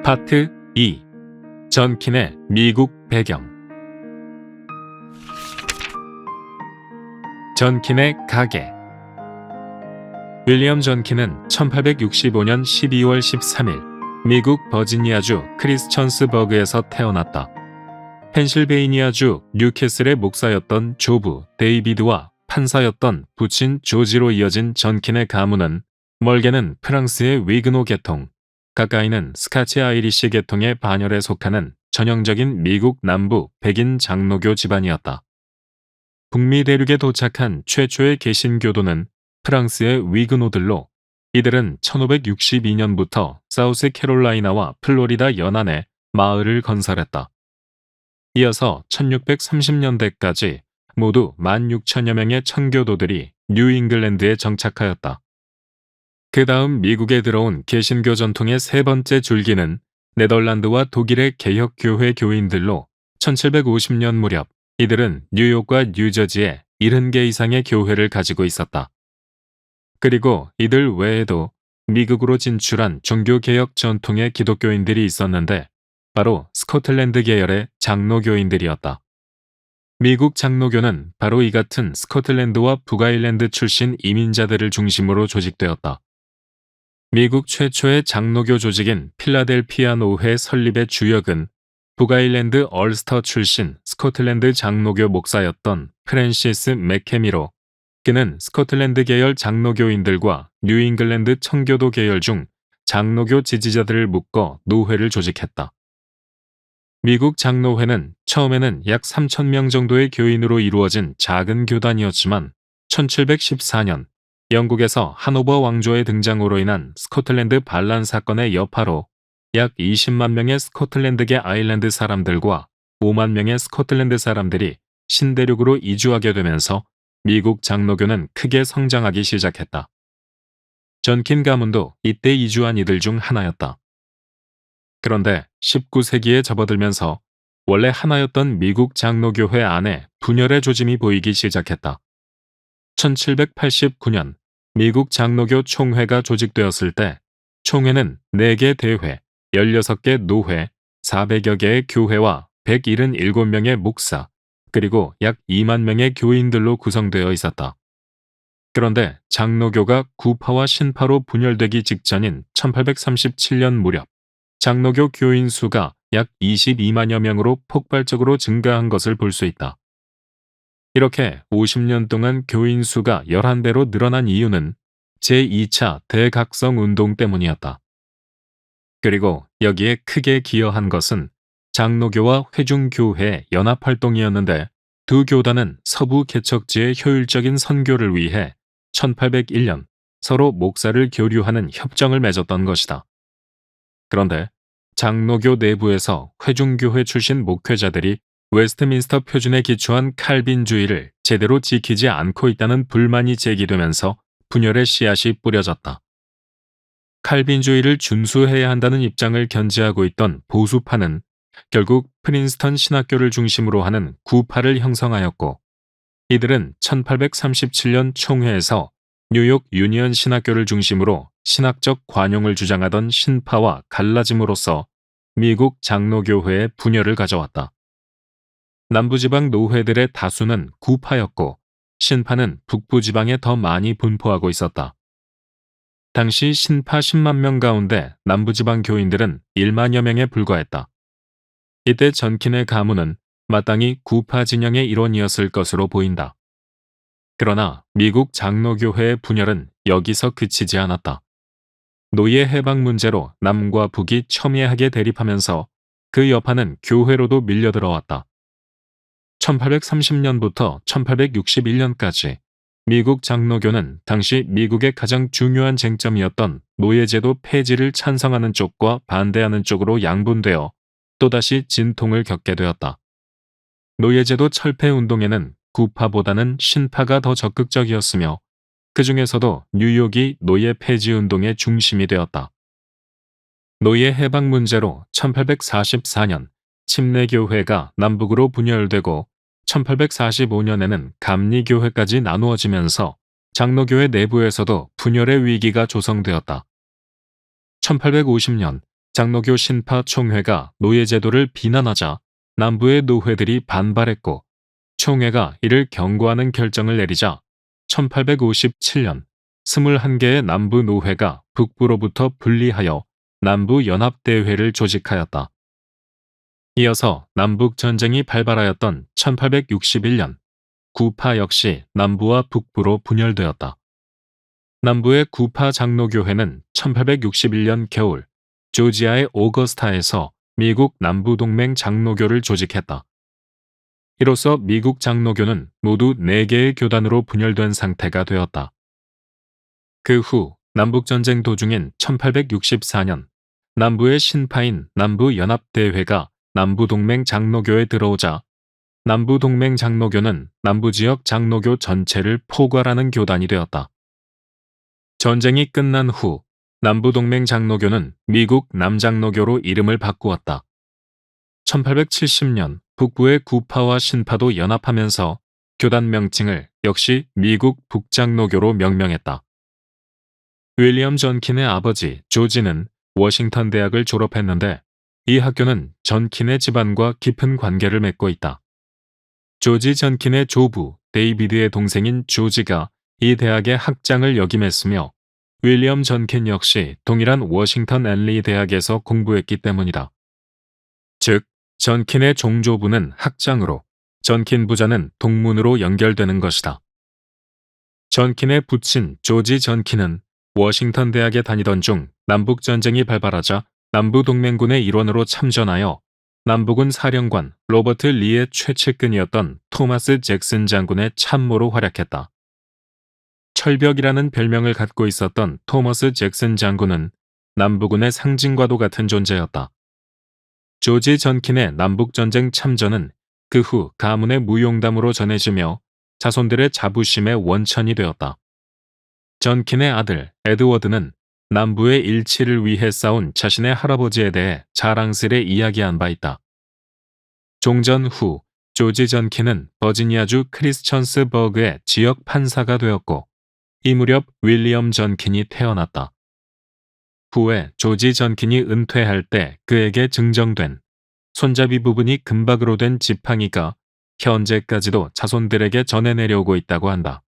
파트 2. 전킨의 미국 배경. 전킨의 가계. 윌리엄 전킨은 1865년 12월 13일 미국 버지니아주 크리스천스버그에서 태어났다. 펜실베이니아주 뉴캐슬의 목사였던 조부 데이비드와 판사였던 부친 조지로 이어진 전킨의 가문은 멀게는 프랑스의 위그노 계통, 가까이는 스카치 아이리시 계통의 반열에 속하는 전형적인 미국 남부 백인 장로교 집안이었다. 북미 대륙에 도착한 최초의 개신교도는 프랑스의 위그노들로, 이들은 1562년부터 사우스 캐롤라이나와 플로리다 연안에 마을을 건설했다. 이어서 1630년대까지 모두 16,000여 명의 천교도들이 뉴잉글랜드에 정착하였다. 그 다음 미국에 들어온 개신교 전통의 세 번째 줄기는 네덜란드와 독일의 개혁교회 교인들로 1750년 무렵 이들은 뉴욕과 뉴저지에 70개 이상의 교회를 가지고 있었다. 그리고 이들 외에도 미국으로 진출한 종교개혁 전통의 기독교인들이 있었는데 바로 스코틀랜드 계열의 장로교인들이었다. 미국 장로교는 바로 이 같은 스코틀랜드와 북아일랜드 출신 이민자들을 중심으로 조직되었다. 미국 최초의 장로교 조직인 필라델피아 노회 설립의 주역은 북아일랜드 얼스터 출신 스코틀랜드 장로교 목사였던 프랜시스 맥케미로, 그는 스코틀랜드 계열 장로교인들과 뉴잉글랜드 청교도 계열 중 장로교 지지자들을 묶어 노회를 조직했다. 미국 장로회는 처음에는 약 3,000명 정도의 교인으로 이루어진 작은 교단이었지만 1714년 영국에서 하노버 왕조의 등장으로 인한 스코틀랜드 반란 사건의 여파로 약 20만 명의 스코틀랜드계 아일랜드 사람들과 5만 명의 스코틀랜드 사람들이 신대륙으로 이주하게 되면서 미국 장로교는 크게 성장하기 시작했다. 전킨 가문도 이때 이주한 이들 중 하나였다. 그런데 19세기에 접어들면서 원래 하나였던 미국 장로교회 안에 분열의 조짐이 보이기 시작했다. 1789년 미국 장로교 총회가 조직되었을 때 총회는 4개 대회, 16개 노회, 400여 개의 교회와 177명의 목사, 그리고 약 2만 명의 교인들로 구성되어 있었다. 그런데 장로교가 구파와 신파로 분열되기 직전인 1837년 무렵 장로교 교인 수가 약 22만여 명으로 폭발적으로 증가한 것을 볼 수 있다. 이렇게 50년 동안 교인 수가 11배로 늘어난 이유는 제2차 대각성 운동 때문이었다. 그리고 여기에 크게 기여한 것은 장로교와 회중교회의 연합활동이었는데 두 교단은 서부 개척지의 효율적인 선교를 위해 1801년 서로 목사를 교류하는 협정을 맺었던 것이다. 그런데 장로교 내부에서 회중교회 출신 목회자들이 웨스트민스터 표준에 기초한 칼빈주의를 제대로 지키지 않고 있다는 불만이 제기되면서 분열의 씨앗이 뿌려졌다. 칼빈주의를 준수해야 한다는 입장을 견지하고 있던 보수파는 결국 프린스턴 신학교를 중심으로 하는 구파를 형성하였고, 이들은 1837년 총회에서 뉴욕 유니언 신학교를 중심으로 신학적 관용을 주장하던 신파와 갈라짐으로써 미국 장로교회의 분열을 가져왔다. 남부지방 노회들의 다수는 구파였고 신파는 북부지방에 더 많이 분포하고 있었다. 당시 신파 10만 명 가운데 남부지방 교인들은 1만여 명에 불과했다. 이때 전킨의 가문은 마땅히 구파 진영의 일원이었을 것으로 보인다. 그러나 미국 장로교회의 분열은 여기서 그치지 않았다. 노예 해방 문제로 남과 북이 첨예하게 대립하면서 그 여파는 교회로도 밀려들어왔다. 1830년부터 1861년까지 미국 장로교는 당시 미국의 가장 중요한 쟁점이었던 노예제도 폐지를 찬성하는 쪽과 반대하는 쪽으로 양분되어 또다시 진통을 겪게 되었다. 노예제도 철폐 운동에는 구파보다는 신파가 더 적극적이었으며 그 중에서도 뉴욕이 노예 폐지 운동의 중심이 되었다. 노예 해방 문제로 1844년 침례교회가 남북으로 분열되고 1845년에는 감리교회까지 나누어지면서 장로교회 내부에서도 분열의 위기가 조성되었다. 1850년 장로교 신파 총회가 노예제도를 비난하자 남부의 노회들이 반발했고 총회가 이를 경고하는 결정을 내리자 1857년 21개의 남부 노회가 북부로부터 분리하여 남부연합대회를 조직하였다. 이어서 남북전쟁이 발발하였던 1861년 구파 역시 남부와 북부로 분열되었다. 남부의 구파 장로교회는 1861년 겨울 조지아의 오거스타에서 미국 남부동맹 장로교를 조직했다. 이로써 미국 장로교는 모두 4개의 교단으로 분열된 상태가 되었다. 그 후 남북전쟁 도중인 1864년 남부의 신파인 남부연합대회가 남부동맹 장로교에 들어오자 남부동맹 장로교는 남부지역 장로교 전체를 포괄하는 교단이 되었다. 전쟁이 끝난 후 남부동맹 장로교는 미국 남장로교로 이름을 바꾸었다. 1870년 북부의 구파와 신파도 연합하면서 교단 명칭을 역시 미국 북장로교로 명명했다. 윌리엄 전킨의 아버지 조지는 워싱턴 대학을 졸업했는데 이 학교는 전킨의 집안과 깊은 관계를 맺고 있다. 조지 전킨의 조부 데이비드의 동생인 조지가 이 대학의 학장을 역임했으며 윌리엄 전킨 역시 동일한 워싱턴 앤리 대학에서 공부했기 때문이다. 즉, 전킨의 종조부는 학장으로, 전킨 부자는 동문으로 연결되는 것이다. 전킨의 부친 조지 전킨은 워싱턴 대학에 다니던 중 남북전쟁이 발발하자 남부동맹군의 일원으로 참전하여 남부군 사령관 로버트 리의 최측근이었던 토마스 잭슨 장군의 참모로 활약했다. 철벽이라는 별명을 갖고 있었던 토머스 잭슨 장군은 남부군의 상징과도 같은 존재였다. 조지 전킨의 남북전쟁 참전은 그 후 가문의 무용담으로 전해지며 자손들의 자부심의 원천이 되었다. 전킨의 아들 에드워드는 남부의 일치를 위해 싸운 자신의 할아버지에 대해 자랑스레 이야기한 바 있다. 종전 후 조지 전킨은 버지니아주 크리스천스버그의 지역 판사가 되었고 이 무렵 윌리엄 전킨이 태어났다. 후에 조지 전킨이 은퇴할 때 그에게 증정된 손잡이 부분이 금박으로 된 지팡이가 현재까지도 자손들에게 전해내려오고 있다고 한다.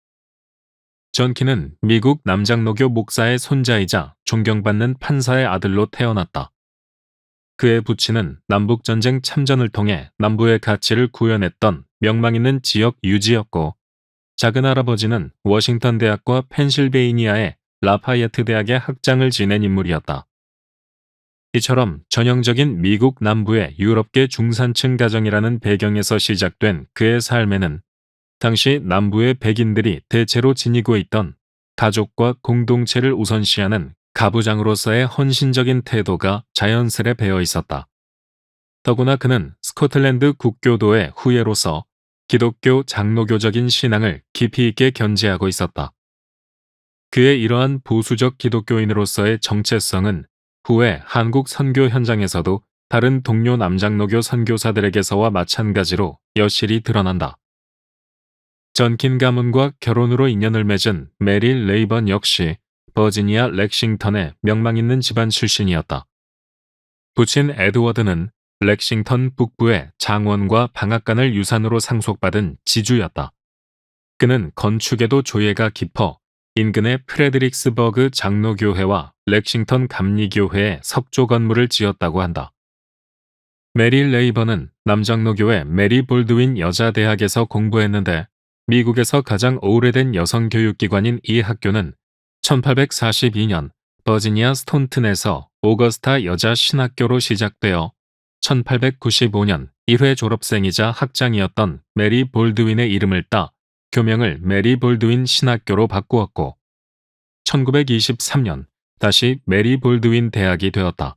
전킨은 미국 남장로교 목사의 손자이자 존경받는 판사의 아들로 태어났다. 그의 부친은 남북전쟁 참전을 통해 남부의 가치를 구현했던 명망 있는 지역 유지였고 작은 할아버지는 워싱턴 대학과 펜실베이니아의 라파예트 대학의 학장을 지낸 인물이었다. 이처럼 전형적인 미국 남부의 유럽계 중산층 가정이라는 배경에서 시작된 그의 삶에는 당시 남부의 백인들이 대체로 지니고 있던 가족과 공동체를 우선시하는 가부장으로서의 헌신적인 태도가 자연스레 배어 있었다. 더구나 그는 스코틀랜드 국교도의 후예로서 기독교 장로교적인 신앙을 깊이 있게 견지하고 있었다. 그의 이러한 보수적 기독교인으로서의 정체성은 후에 한국 선교 현장에서도 다른 동료 남장로교 선교사들에게서와 마찬가지로 여실히 드러난다. 전킨 가문과 결혼으로 인연을 맺은 메리 레이번 역시 버지니아 렉싱턴의 명망 있는 집안 출신이었다. 부친 에드워드는 렉싱턴 북부의 장원과 방앗간을 유산으로 상속받은 지주였다. 그는 건축에도 조예가 깊어 인근의 프레드릭스버그 장로교회와 렉싱턴 감리교회에 석조 건물을 지었다고 한다. 메리 레이번은 남장로교회 메리 볼드윈 여자대학에서 공부했는데 미국에서 가장 오래된 여성교육기관인 이 학교는 1842년 버지니아 스톤튼에서 오거스타 여자 신학교로 시작되어 1895년 1회 졸업생이자 학장이었던 메리 볼드윈의 이름을 따 교명을 메리 볼드윈 신학교로 바꾸었고 1923년 다시 메리 볼드윈 대학이 되었다.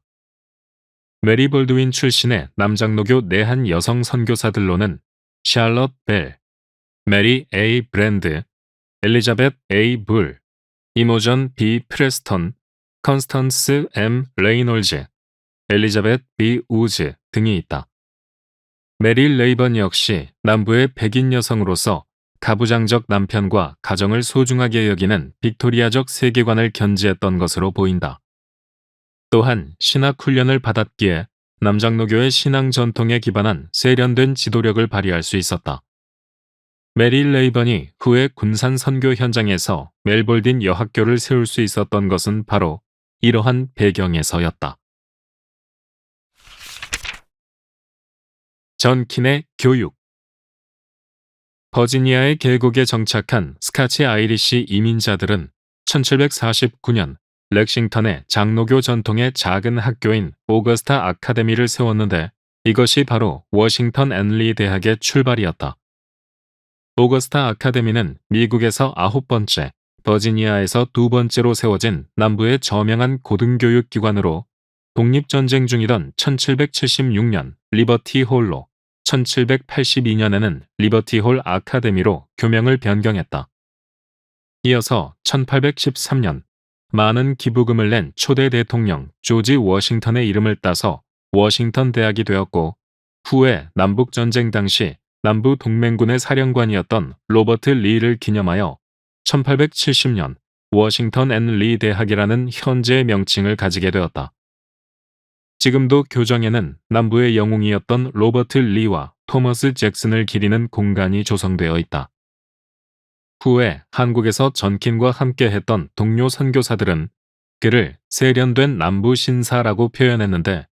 메리 볼드윈 출신의 남장로교 내한 여성 선교사들로는 샬럿 벨, 메리 A. 브랜드, 엘리자벳 A. 불, 이모전 B. 프레스턴, 컨스턴스 M. 레이놀즈, 엘리자벳 B. 우즈 등이 있다. 메리 레이번 역시 남부의 백인 여성으로서 가부장적 남편과 가정을 소중하게 여기는 빅토리아적 세계관을 견지했던 것으로 보인다. 또한 신학훈련을 받았기에 남장로교의 신앙 전통에 기반한 세련된 지도력을 발휘할 수 있었다. 메리 레이번이 후에 군산 선교 현장에서 멜볼딘 여학교를 세울 수 있었던 것은 바로 이러한 배경에서였다. 전킨의 교육. 버지니아의 계곡에 정착한 스카치 아이리시 이민자들은 1749년 렉싱턴의 장로교 전통의 작은 학교인 오거스타 아카데미를 세웠는데 이것이 바로 워싱턴 앤리 대학의 출발이었다. 오거스타 아카데미는 미국에서 9번째, 버지니아에서 2번째로 세워진 남부의 저명한 고등교육 기관으로 독립전쟁 중이던 1776년 리버티 홀로 1782년에는 리버티 홀 아카데미로 교명을 변경했다. 이어서 1813년 많은 기부금을 낸 초대 대통령 조지 워싱턴의 이름을 따서 워싱턴 대학이 되었고 후에 남북전쟁 당시 남부 동맹군의 사령관이었던 로버트 리를 기념하여 1870년 워싱턴 앤 리 대학이라는 현재의 명칭을 가지게 되었다. 지금도 교정에는 남부의 영웅이었던 로버트 리와 토머스 잭슨을 기리는 공간이 조성되어 있다. 후에 한국에서 전킨과 함께했던 동료 선교사들은 그를 세련된 남부 신사라고 표현했는데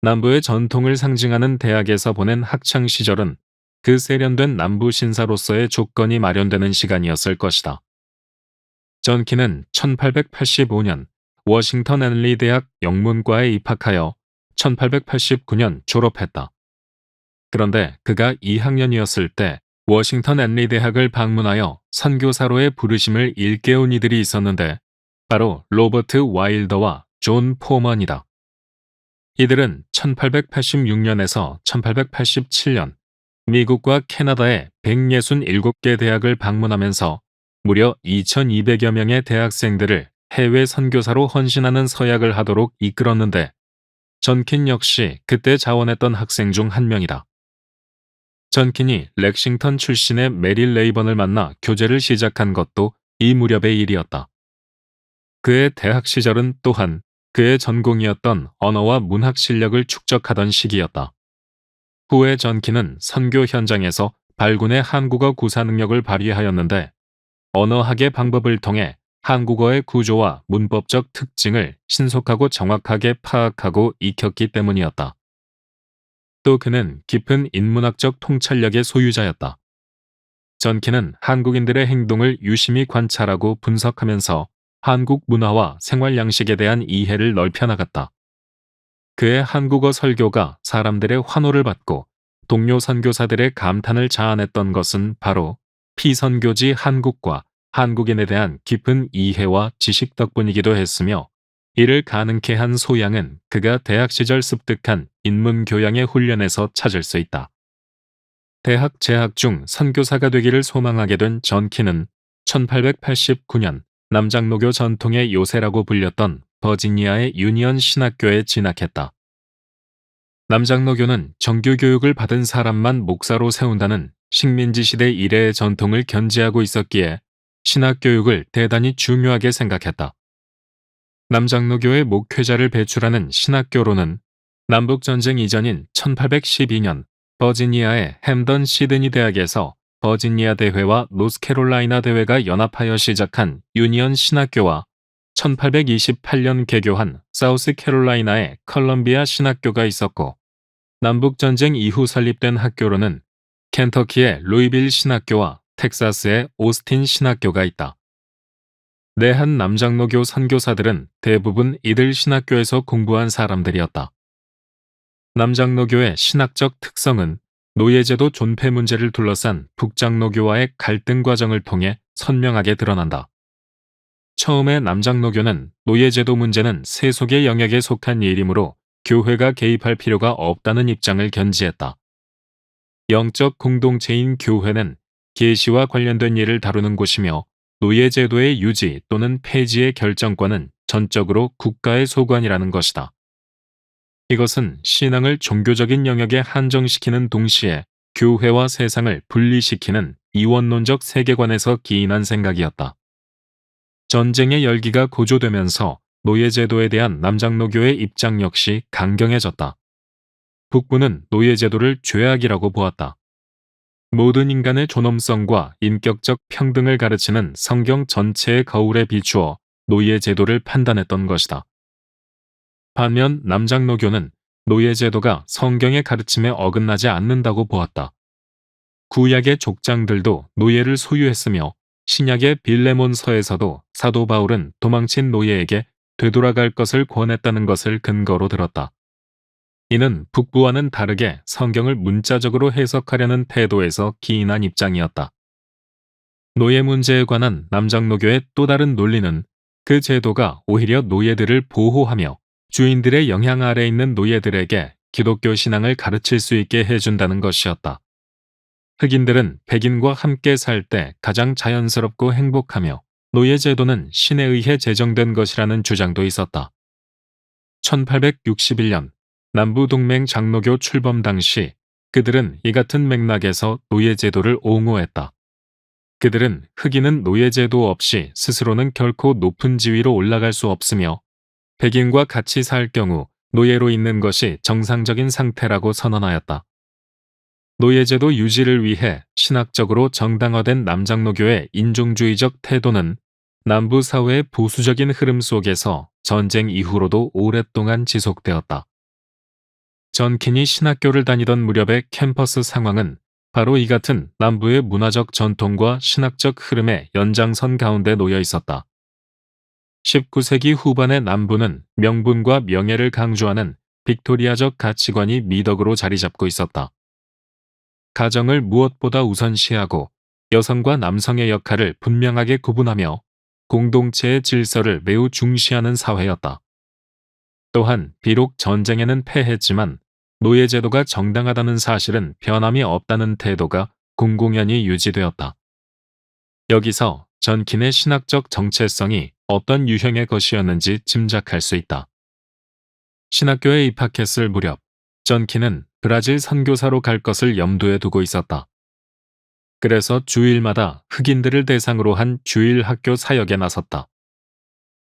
남부의 전통을 상징하는 대학에서 보낸 학창 시절은 그 세련된 남부 신사로서의 조건이 마련되는 시간이었을 것이다. 전킨은 1885년 워싱턴 앤리 대학 영문과에 입학하여 1889년 졸업했다. 그런데 그가 2학년이었을 때 워싱턴 앤리 대학을 방문하여 선교사로의 부르심을 일깨운 이들이 있었는데 바로 로버트 와일더와 존 포먼이다. 이들은 1886년에서 1887년 미국과 캐나다의 167개 대학을 방문하면서 무려 2200여 명의 대학생들을 해외 선교사로 헌신하는 서약을 하도록 이끌었는데 전킨 역시 그때 자원했던 학생 중 한 명이다. 전킨이 렉싱턴 출신의 메리 레이번을 만나 교제를 시작한 것도 이 무렵의 일이었다. 그의 대학 시절은 또한 그의 전공이었던 언어와 문학 실력을 축적하던 시기였다. 후에 전킨은 선교 현장에서 발군의 한국어 구사 능력을 발휘하였는데 언어학의 방법을 통해 한국어의 구조와 문법적 특징을 신속하고 정확하게 파악하고 익혔기 때문이었다. 또 그는 깊은 인문학적 통찰력의 소유자였다. 전킨은 한국인들의 행동을 유심히 관찰하고 분석하면서 한국 문화와 생활 양식에 대한 이해를 넓혀나갔다. 그의 한국어 설교가 사람들의 환호를 받고 동료 선교사들의 감탄을 자아냈던 것은 바로 피선교지 한국과 한국인에 대한 깊은 이해와 지식 덕분이기도 했으며 이를 가능케 한 소양은 그가 대학 시절 습득한 인문 교양의 훈련에서 찾을 수 있다. 대학 재학 중 선교사가 되기를 소망하게 된 전킨은 1889년 남장로교 전통의 요새라고 불렸던 버지니아의 유니언 신학교에 진학했다. 남장로교는 정규교육을 받은 사람만 목사로 세운다는 식민지 시대 이래의 전통을 견지하고 있었기에 신학교육을 대단히 중요하게 생각했다. 남장로교의 목회자를 배출하는 신학교로는 남북전쟁 이전인 1812년 버지니아의 햄던 시드니 대학에서 버지니아 대회와 노스캐롤라이나 대회가 연합하여 시작한 유니언 신학교와 1828년 개교한 사우스캐롤라이나의 컬럼비아 신학교가 있었고 남북전쟁 이후 설립된 학교로는 켄터키의 루이빌 신학교와 텍사스의 오스틴 신학교가 있다. 내한 남장로교 선교사들은 대부분 이들 신학교에서 공부한 사람들이었다. 남장로교의 신학적 특성은 노예제도 존폐 문제를 둘러싼 북장로교와의 갈등 과정을 통해 선명하게 드러난다. 처음에 남장로교는 노예제도 문제는 세속의 영역에 속한 일이므로 교회가 개입할 필요가 없다는 입장을 견지했다. 영적 공동체인 교회는 계시와 관련된 일을 다루는 곳이며 노예제도의 유지 또는 폐지의 결정권은 전적으로 국가의 소관이라는 것이다. 이것은 신앙을 종교적인 영역에 한정시키는 동시에 교회와 세상을 분리시키는 이원론적 세계관에서 기인한 생각이었다. 전쟁의 열기가 고조되면서 노예제도에 대한 남장로교의 입장 역시 강경해졌다. 북부는 노예제도를 죄악이라고 보았다. 모든 인간의 존엄성과 인격적 평등을 가르치는 성경 전체의 거울에 비추어 노예제도를 판단했던 것이다. 반면 남장로교는 노예제도가 성경의 가르침에 어긋나지 않는다고 보았다. 구약의 족장들도 노예를 소유했으며 신약의 빌레몬서에서도 사도 바울은 도망친 노예에게 되돌아갈 것을 권했다는 것을 근거로 들었다. 이는 북부와는 다르게 성경을 문자적으로 해석하려는 태도에서 기인한 입장이었다. 노예 문제에 관한 남장로교의 또 다른 논리는 그 제도가 오히려 노예들을 보호하며 주인들의 영향 아래 있는 노예들에게 기독교 신앙을 가르칠 수 있게 해준다는 것이었다. 흑인들은 백인과 함께 살 때 가장 자연스럽고 행복하며 노예 제도는 신에 의해 제정된 것이라는 주장도 있었다. 1861년 남부동맹 장로교 출범 당시 그들은 이 같은 맥락에서 노예 제도를 옹호했다. 그들은 흑인은 노예 제도 없이 스스로는 결코 높은 지위로 올라갈 수 없으며 백인과 같이 살 경우 노예로 있는 것이 정상적인 상태라고 선언하였다. 노예제도 유지를 위해 신학적으로 정당화된 남장로교의 인종주의적 태도는 남부 사회의 보수적인 흐름 속에서 전쟁 이후로도 오랫동안 지속되었다. 전킨이 신학교를 다니던 무렵의 캠퍼스 상황은 바로 이 같은 남부의 문화적 전통과 신학적 흐름의 연장선 가운데 놓여 있었다. 19세기 후반의 남부는 명분과 명예를 강조하는 빅토리아적 가치관이 미덕으로 자리 잡고 있었다. 가정을 무엇보다 우선시하고 여성과 남성의 역할을 분명하게 구분하며 공동체의 질서를 매우 중시하는 사회였다. 또한 비록 전쟁에는 패했지만 노예제도가 정당하다는 사실은 변함이 없다는 태도가 공공연히 유지되었다. 여기서 전킨의 신학적 정체성이 어떤 유형의 것이었는지 짐작할 수 있다. 신학교에 입학했을 무렵 전킨은 브라질 선교사로 갈 것을 염두에 두고 있었다. 그래서 주일마다 흑인들을 대상으로 한 주일학교 사역에 나섰다.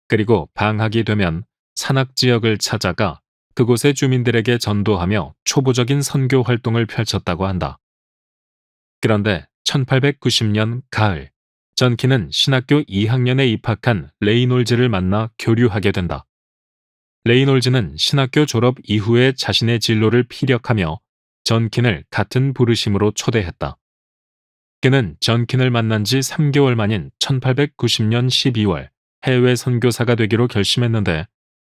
그리고 방학이 되면 산악 지역을 찾아가 그곳의 주민들에게 전도하며 초보적인 선교 활동을 펼쳤다고 한다. 그런데 1890년 가을, 전킨은 신학교 2학년에 입학한 레이놀즈를 만나 교류하게 된다. 레이놀즈는 신학교 졸업 이후에 자신의 진로를 피력하며 전킨을 같은 부르심으로 초대했다. 그는 전킨을 만난 지 3개월 만인 1890년 12월 해외 선교사가 되기로 결심했는데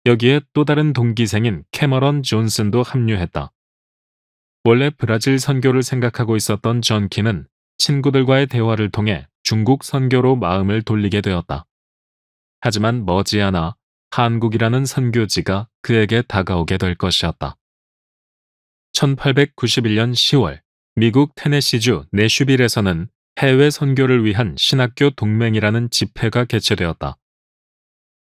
여기에 또 다른 동기생인 캐머런 존슨도 합류했다. 원래 브라질 선교를 생각하고 있었던 전킨은 친구들과의 대화를 통해 중국 선교로 마음을 돌리게 되었다. 하지만 머지않아 한국이라는 선교지가 그에게 다가오게 될 것이었다. 1891년 10월 미국 테네시주 내슈빌에서는 해외 선교를 위한 신학교 동맹이라는 집회가 개최되었다.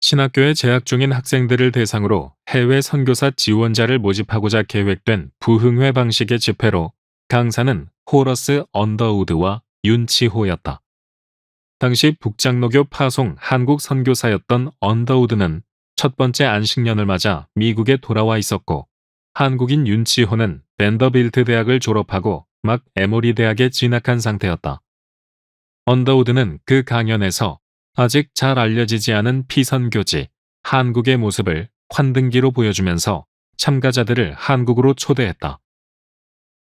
신학교에 재학 중인 학생들을 대상으로 해외 선교사 지원자를 모집하고자 계획된 부흥회 방식의 집회로 강사는 호러스 언더우드와 윤치호였다. 당시 북장로교 파송 한국 선교사였던 언더우드는 첫 번째 안식년을 맞아 미국에 돌아와 있었고 한국인 윤치호는 밴더빌트 대학을 졸업하고 막 에모리 대학에 진학한 상태였다. 언더우드는 그 강연에서 아직 잘 알려지지 않은 피선교지 한국의 모습을 환등기로 보여주면서 참가자들을 한국으로 초대했다.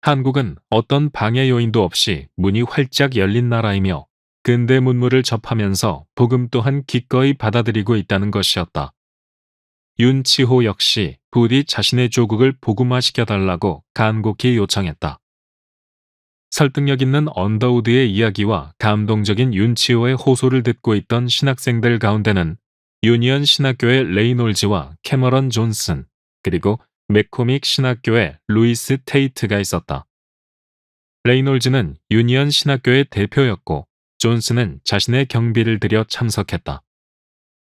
한국은 어떤 방해 요인도 없이 문이 활짝 열린 나라이며 근대 문물을 접하면서 복음 또한 기꺼이 받아들이고 있다는 것이었다. 윤치호 역시 부디 자신의 조국을 복음화시켜달라고 간곡히 요청했다. 설득력 있는 언더우드의 이야기와 감동적인 윤치호의 호소를 듣고 있던 신학생들 가운데는 유니언 신학교의 레이놀즈와 캐머런 존슨, 그리고 맥코믹 신학교의 루이스 테이트가 있었다. 레이놀즈는 유니언 신학교의 대표였고 존슨은 자신의 경비를 들여 참석했다.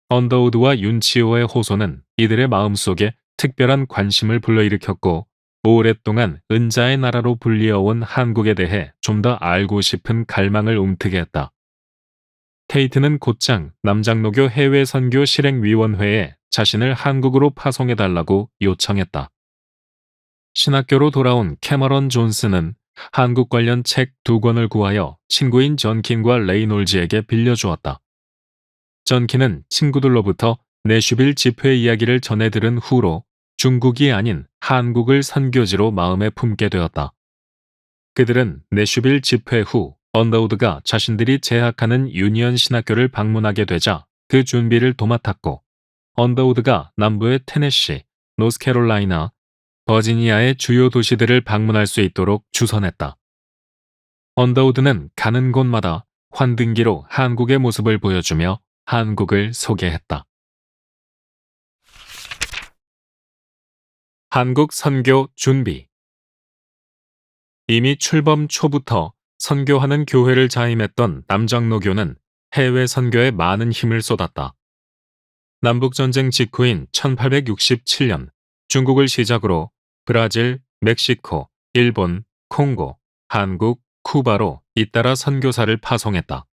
언더우드와 윤치호의 호소는 이들의 마음속에 특별한 관심을 불러일으켰고 오랫동안 은자의 나라로 불리어온 한국에 대해 좀 더 알고 싶은 갈망을 움트게 했다. 테이트는 곧장 남장로교 해외 선교 실행위원회에 자신을 한국으로 파송해달라고 요청했다. 신학교로 돌아온 캐머런 존스는 한국 관련 책 2권을 구하여 친구인 전킨과 레이놀즈에게 빌려주었다. 전킨은 친구들로부터 내슈빌 집회 이야기를 전해 들은 후로 중국이 아닌 한국을 선교지로 마음에 품게 되었다. 그들은 내슈빌 집회 후 언더우드가 자신들이 재학하는 유니언 신학교를 방문하게 되자 그 준비를 도맡았고, 언더우드가 남부의 테네시, 노스캐롤라이나, 버지니아의 주요 도시들을 방문할 수 있도록 주선했다. 언더우드는 가는 곳마다 환등기로 한국의 모습을 보여주며 한국을 소개했다. 한국 선교 준비. 이미 출범 초부터 선교하는 교회를 자임했던 남장로교는 해외 선교에 많은 힘을 쏟았다. 남북전쟁 직후인 1867년 중국을 시작으로 브라질, 멕시코, 일본, 콩고, 한국, 쿠바로 잇따라 선교사를 파송했다.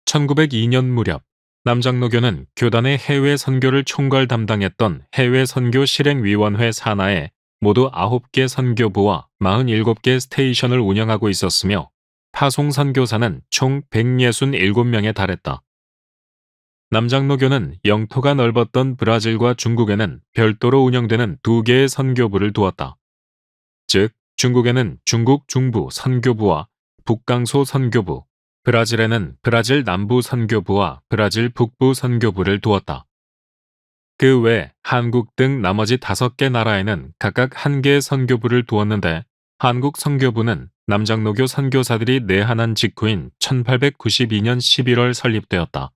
1902년 무렵 남장로교는 교단의 해외 선교를 총괄 담당했던 해외 선교 실행위원회 산하에 모두 9개 선교부와 47개 스테이션을 운영하고 있었으며 파송 선교사는 총 167명에 달했다. 남장로교는 영토가 넓었던 브라질과 중국에는 별도로 운영되는 2개의 선교부를 두었다. 즉, 중국에는 중국 중부 선교부와 북강소 선교부, 브라질에는 브라질 남부 선교부와 브라질 북부 선교부를 두었다. 그 외 한국 등 나머지 5개 나라에는 각각 1개의 선교부를 두었는데, 한국 선교부는 남장로교 선교사들이 내한한 직후인 1892년 11월 설립되었다.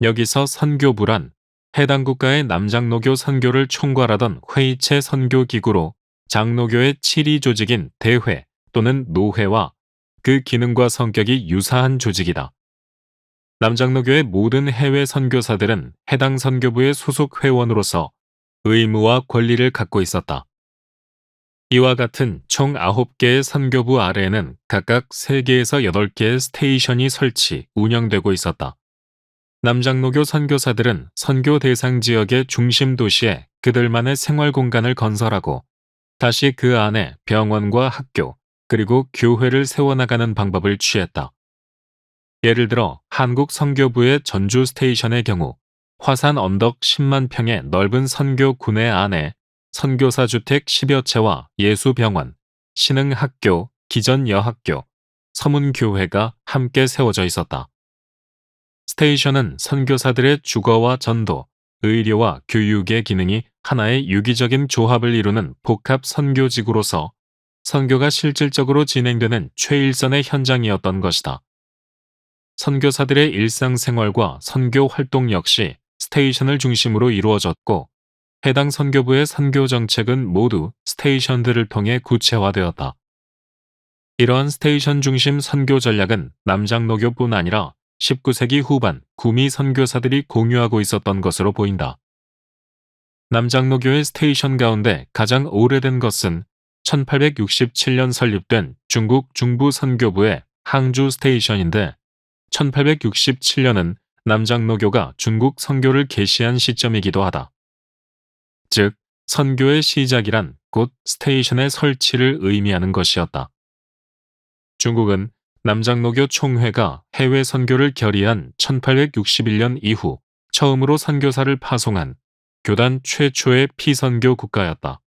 여기서 선교부란 해당 국가의 남장로교 선교를 총괄하던 회의체 선교기구로 장로교의 7위 조직인 대회 또는 노회와 그 기능과 성격이 유사한 조직이다. 남장로교의 모든 해외 선교사들은 해당 선교부의 소속 회원으로서 의무와 권리를 갖고 있었다. 이와 같은 총 9개의 선교부 아래에는 각각 3개에서 8개의 스테이션이 설치, 운영되고 있었다. 남장로교 선교사들은 선교 대상 지역의 중심 도시에 그들만의 생활 공간을 건설하고 다시 그 안에 병원과 학교, 그리고 교회를 세워나가는 방법을 취했다. 예를 들어 한국 선교부의 전주 스테이션의 경우 화산 언덕 10만 평의 넓은 선교 군내 안에 선교사 주택 10여 채와 예수병원, 신흥학교, 기전여학교, 서문교회가 함께 세워져 있었다. 스테이션은 선교사들의 주거와 전도, 의료와 교육의 기능이 하나의 유기적인 조합을 이루는 복합 선교지구로서 선교가 실질적으로 진행되는 최일선의 현장이었던 것이다. 선교사들의 일상생활과 선교 활동 역시 스테이션을 중심으로 이루어졌고, 해당 선교부의 선교 정책은 모두 스테이션들을 통해 구체화되었다. 이러한 스테이션 중심 선교 전략은 남장로교뿐 아니라 19세기 후반 구미 선교사들이 공유하고 있었던 것으로 보인다. 남장로교의 스테이션 가운데 가장 오래된 것은 1867년 설립된 중국 중부 선교부의 항주 스테이션인데, 1867년은 남장로교가 중국 선교를 개시한 시점이기도 하다. 즉, 선교의 시작이란 곧 스테이션의 설치를 의미하는 것이었다. 중국은 남장로교 총회가 해외 선교를 결의한 1861년 이후 처음으로 선교사를 파송한 교단 최초의 피선교 국가였다.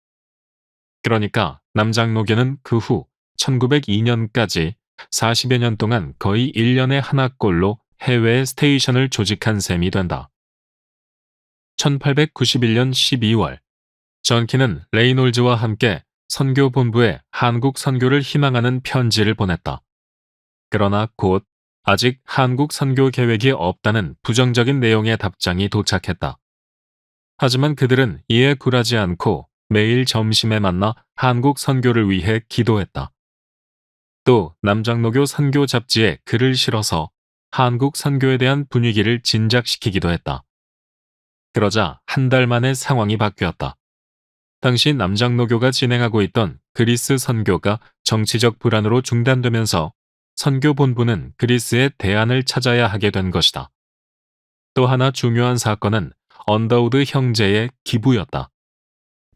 그러니까 남장로교는 그 후 1902년까지 40여 년 동안 거의 1년에 하나꼴로 해외 스테이션을 조직한 셈이 된다. 1891년 12월, 전킨은 레이놀즈와 함께 선교본부에 한국 선교를 희망하는 편지를 보냈다. 그러나 곧 아직 한국 선교 계획이 없다는 부정적인 내용의 답장이 도착했다. 하지만 그들은 이에 굴하지 않고 매일 점심에 만나 한국 선교를 위해 기도했다. 또 남장로교 선교 잡지에 글을 실어서 한국 선교에 대한 분위기를 진작시키기도 했다. 그러자 한 달 만에 상황이 바뀌었다. 당시 남장로교가 진행하고 있던 그리스 선교가 정치적 불안으로 중단되면서 선교본부는 그리스의 대안을 찾아야 하게 된 것이다. 또 하나 중요한 사건은 언더우드 형제의 기부였다.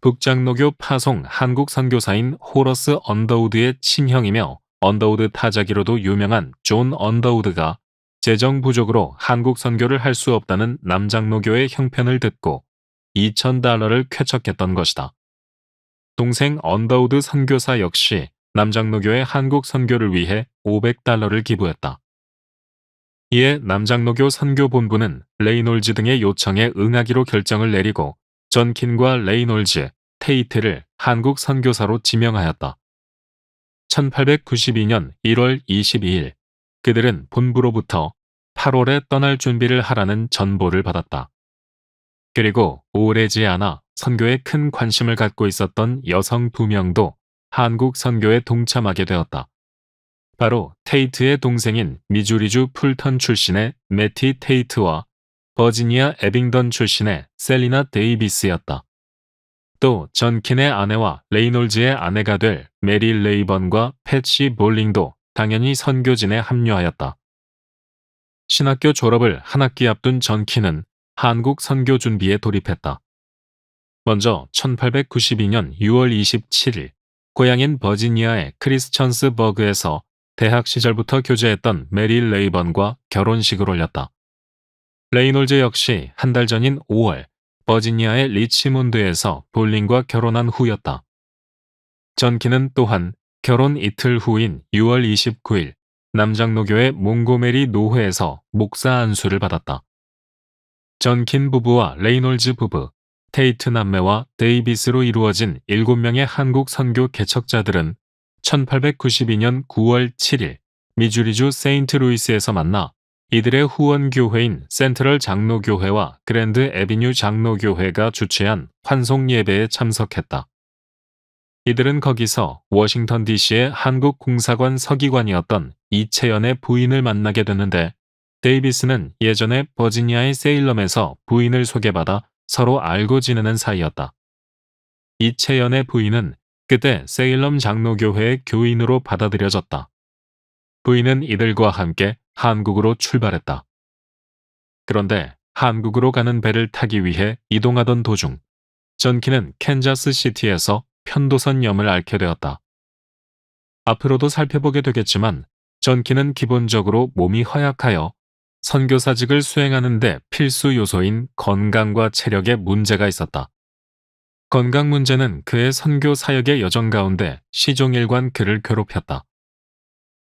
북장로교 파송 한국 선교사인 호러스 언더우드의 친형이며 언더우드 타자기로도 유명한 존 언더우드가 재정 부족으로 한국 선교를 할 수 없다는 남장로교의 형편을 듣고 $2,000를 쾌척했던 것이다. 동생 언더우드 선교사 역시 남장로교의 한국 선교를 위해 $500를 기부했다. 이에 남장로교 선교본부는 레이놀즈 등의 요청에 응하기로 결정을 내리고 전킨과 레이놀즈, 테이트를 한국 선교사로 지명하였다. 1892년 1월 22일 그들은 본부로부터 8월에 떠날 준비를 하라는 전보를 받았다. 그리고 오래지 않아 선교에 큰 관심을 갖고 있었던 여성 2명도 한국 선교에 동참하게 되었다. 바로 테이트의 동생인 미주리주 풀턴 출신의 매티 테이트와 버지니아 에빙던 출신의 셀리나 데이비스였다. 또 전킨의 아내와 레이놀즈의 아내가 될 메리 레이번과 패시 볼링도 당연히 선교진에 합류하였다. 신학교 졸업을 한 학기 앞둔 전킨은 한국 선교 준비에 돌입했다. 먼저 1892년 6월 27일 고향인 버지니아의 크리스천스버그에서 대학 시절부터 교제했던 메리 레이번과 결혼식을 올렸다. 레이놀즈 역시 한 달 전인 5월 버지니아의 리치몬드에서 볼링과 결혼한 후였다. 전킨은 또한 결혼 이틀 후인 6월 29일 남장로교회 몽고메리 노회에서 목사 안수를 받았다. 전킨 부부와 레이놀즈 부부, 테이트 남매와 데이비스로 이루어진 7명의 한국 선교 개척자들은 1892년 9월 7일 미주리주 세인트루이스에서 만나 이들의 후원교회인 센트럴 장로교회와 그랜드 에비뉴 장로교회가 주최한 환송 예배에 참석했다. 이들은 거기서 워싱턴 DC의 한국 공사관 서기관이었던 이채연의 부인을 만나게 됐는데 데이비스는 예전에 버지니아의 세일럼에서 부인을 소개받아 서로 알고 지내는 사이였다. 이채연의 부인은 그때 세일럼 장로교회의 교인으로 받아들여졌다. 부인은 이들과 함께 한국으로 출발했다. 그런데 한국으로 가는 배를 타기 위해 이동하던 도중 전킨은 캔자스 시티에서 편도선염을 앓게 되었다. 앞으로도 살펴보게 되겠지만 전킨은 기본적으로 몸이 허약하여 선교사직을 수행하는 데 필수 요소인 건강과 체력에 문제가 있었다. 건강 문제는 그의 선교 사역의 여정 가운데 시종일관 그를 괴롭혔다.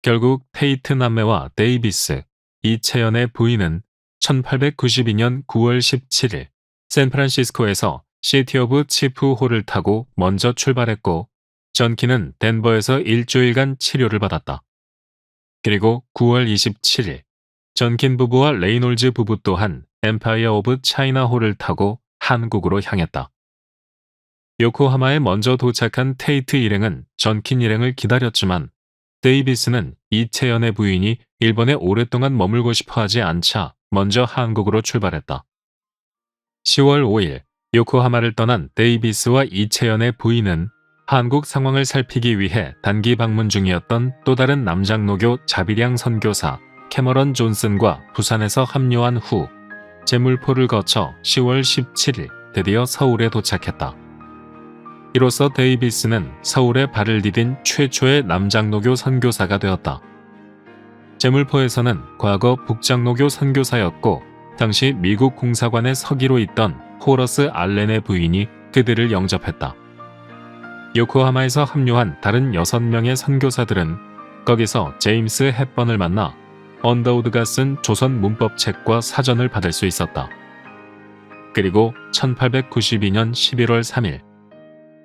결국 테이트 남매와 데이비스, 이채연의 부인은 1892년 9월 17일 샌프란시스코에서 시티 오브 치프호를 타고 먼저 출발했고 전킨은 덴버에서 일주일간 치료를 받았다. 그리고 9월 27일 전킨 부부와 레이놀즈 부부 또한 엠파이어 오브 차이나호를 타고 한국으로 향했다. 요코하마에 먼저 도착한 테이트 일행은 전킨 일행을 기다렸지만 데이비스는 이채연의 부인이 일본에 오랫동안 머물고 싶어 하지 않자 먼저 한국으로 출발했다. 10월 5일 요코하마를 떠난 데이비스와 이채연의 부인은 한국 상황을 살피기 위해 단기 방문 중이었던 또 다른 남장로교 자비량 선교사 캐머런 존슨과 부산에서 합류한 후 제물포를 거쳐 10월 17일 드디어 서울에 도착했다. 이로써 데이비스는 서울에 발을 디딘 최초의 남장로교 선교사가 되었다. 제물포에서는 과거 북장로교 선교사였고 당시 미국 공사관의 서기로 있던 호러스 알렌의 부인이 그들을 영접했다. 요코하마에서 합류한 다른 6명의 선교사들은 거기서 제임스 헵번을 만나 언더우드가 쓴 조선 문법책과 사전을 받을 수 있었다. 그리고 1892년 11월 3일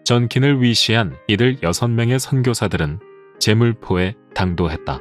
전킨을 위시한 이들 6명의 선교사들은 제물포에 당도했다.